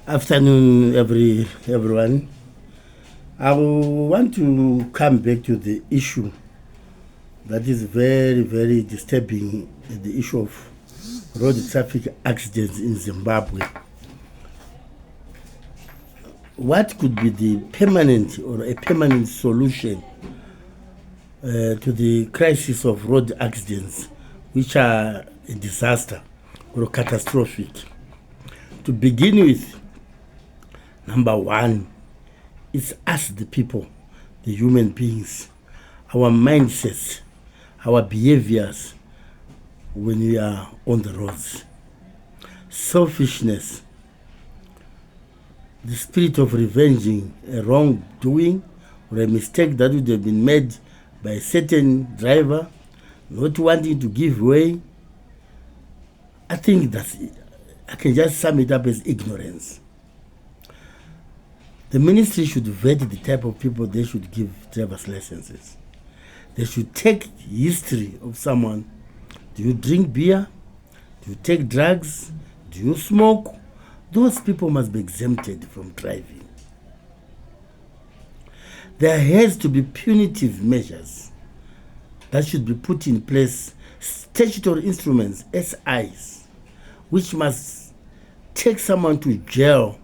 Afternoon, everyone. I want to come back to the issue that is very, very disturbing, the issue of road traffic accidents in Zimbabwe. What could be the permanent or a permanent solution to the crisis of road accidents, which are a disaster or catastrophic? To begin with, number one, it's us, the people, the human beings, our mindsets, our behaviors when we are on the roads. Selfishness, the spirit of revenging a wrongdoing or a mistake that would have been made by a certain driver, not wanting to give way. I think I can just sum it up as ignorance. The ministry should vet the type of people they should give driver's licenses. They should take history of someone. Do you drink beer? Do you take drugs? Do you smoke? Those people must be exempted from driving. There has to be punitive measures that should be put in place, statutory instruments, SIs, which must take someone to jail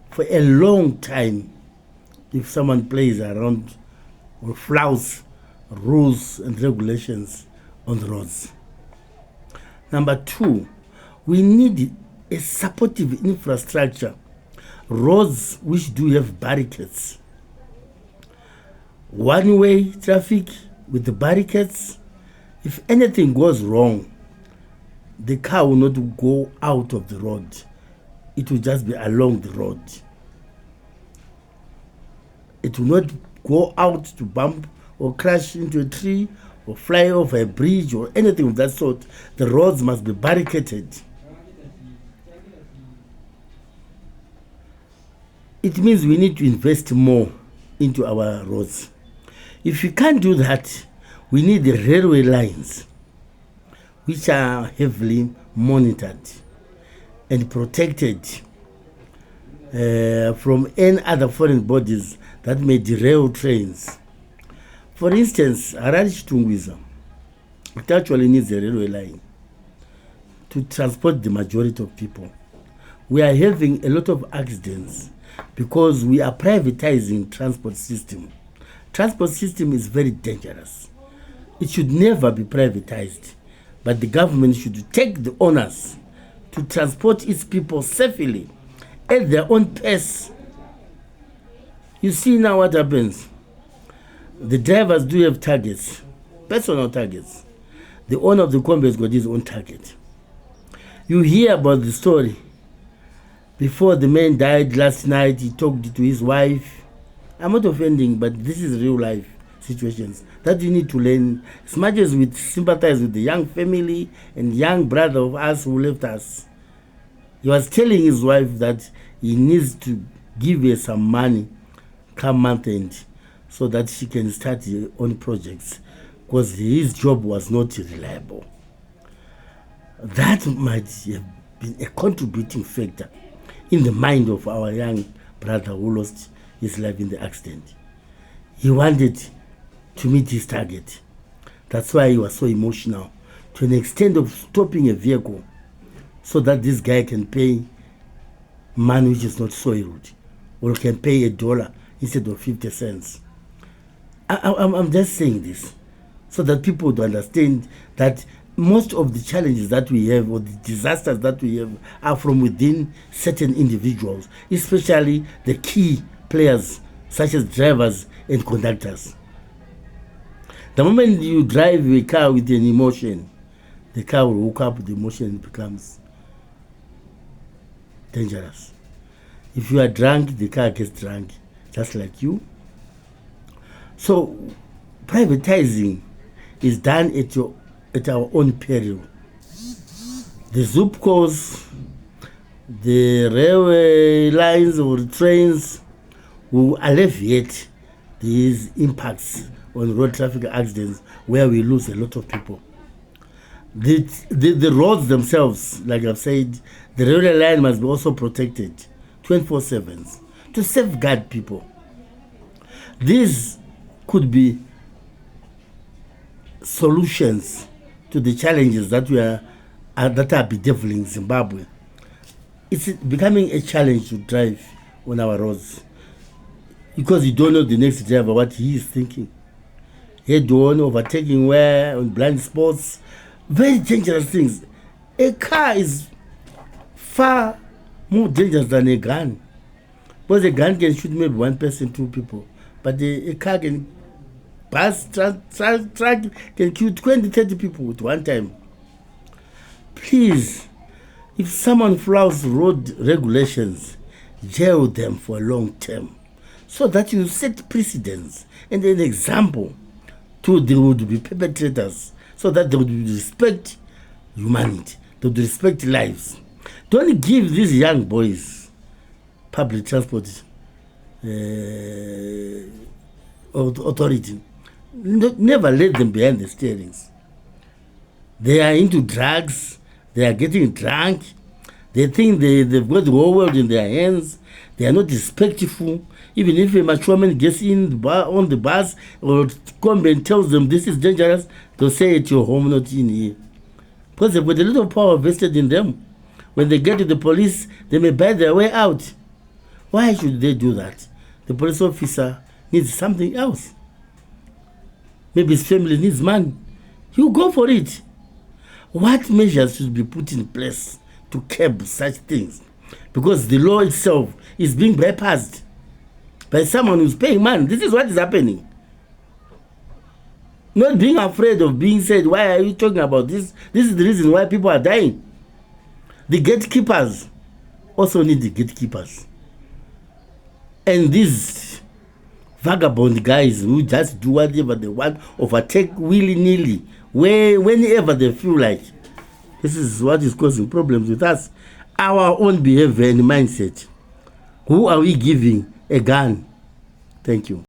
for a long time if someone plays around or flouts rules and regulations on the roads. Number two, we need a supportive infrastructure, roads which do have barricades. One-way traffic with the barricades. If anything goes wrong, the car will not go out of the road. It will just be along the road. It will not go out to bump or crash into a tree or fly over a bridge or anything of that sort. The roads must be barricaded. It means we need to invest more into our roads. If we can't do that, we need the railway lines, which are heavily monitored and protected from any other foreign bodies that may derail trains. For instance, Harare-Chitungwiza, it actually needs a railway line to transport the majority of people. We are having a lot of accidents because we are privatizing transport system. Transport system is very dangerous. It should never be privatized, but the government should take the honors to transport its people safely at their own pace. You see now what happens. The drivers do have targets, personal targets. The owner of the company has got his own target. You hear about the story. Before the man died last night, he talked to his wife. I'm not offending, but this is real life situations that you need to learn. As much as we sympathize with the young family and young brother of us who left us, he was telling his wife that he needs to give her some money come month end so that she can start her own projects because his job was not reliable. That might have been a contributing factor in the mind of our young brother who lost his life in the accident. He wanted to meet his target. That's why he was so emotional, to an extent of stopping a vehicle so that this guy can pay money which is not soiled, or can pay $1 instead of 50 cents. I'm just saying this so that people would understand that most of the challenges that we have or the disasters that we have are from within certain individuals, especially the key players such as drivers and conductors. The moment you drive a car with an emotion, the car will hook up, the emotion becomes dangerous. If you are drunk, the car gets drunk, just like you. So privatizing is done at our own peril. The ZUPCOs, the railway lines or trains will alleviate these impacts on road traffic accidents where we lose a lot of people. The roads themselves, like I've said, the railway line must be also protected 24/7 to safeguard people. These could be solutions to the challenges that that are bedeviling Zimbabwe. It's becoming a challenge to drive on our roads because you don't know the next driver what he is thinking. Head-on, overtaking where on blind spots, very dangerous things. A car is far more dangerous than a gun, because a gun can shoot maybe one person, two people, but a car can pass, truck can kill 20, 30 people at one time. Please, if someone flouts road regulations, jail them for a long term, so that you set precedents and an example to the would-be perpetrators, so that they would respect humanity, they would respect lives. Don't give these young boys public transport authority. Never let them behind the steerings. They are into drugs, they are getting drunk, they think they've got the whole world in their hands, they are not respectful. Even if a mature man gets on the bus or comes and tells them this is dangerous, they'll say at your home, not in here. Because they've got a little power vested in them. When they get to the police, they may buy their way out. Why should they do that? The police officer needs something else. Maybe his family needs money. You go for it. What measures should be put in place to curb such things? Because the law itself is being bypassed by someone who's paying money. This is what is happening. Not being afraid of being said, why are you talking about this? This is the reason why people are dying. The gatekeepers also need the gatekeepers. And these vagabond guys who just do whatever they want, overtake willy-nilly, whenever they feel like. This is what is causing problems with us. Our own behavior and mindset. Who are we giving a gun? Thank you.